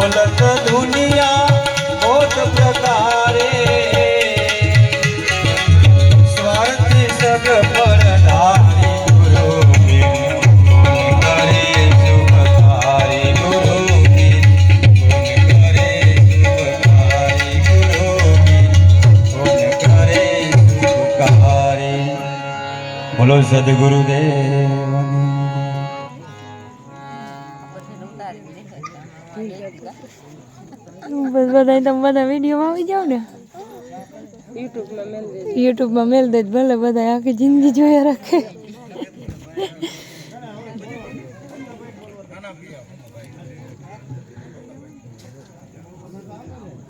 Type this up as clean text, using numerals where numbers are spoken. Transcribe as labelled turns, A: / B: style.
A: બોલત દુનિયા बहुत प्रकारे स्वार्थी सब पर धारी गुरु करे सुखकारी गुरु करे सुखकारी गुरु करे सुखकारी बोलो सदगुरुदेव
B: બસ બધા તમે બધા વિડીયોમાં આવી જાવ ને યુટ્યુબમાં મેલ દે ભલે બધા આખી જિંદગી જોયા રાખે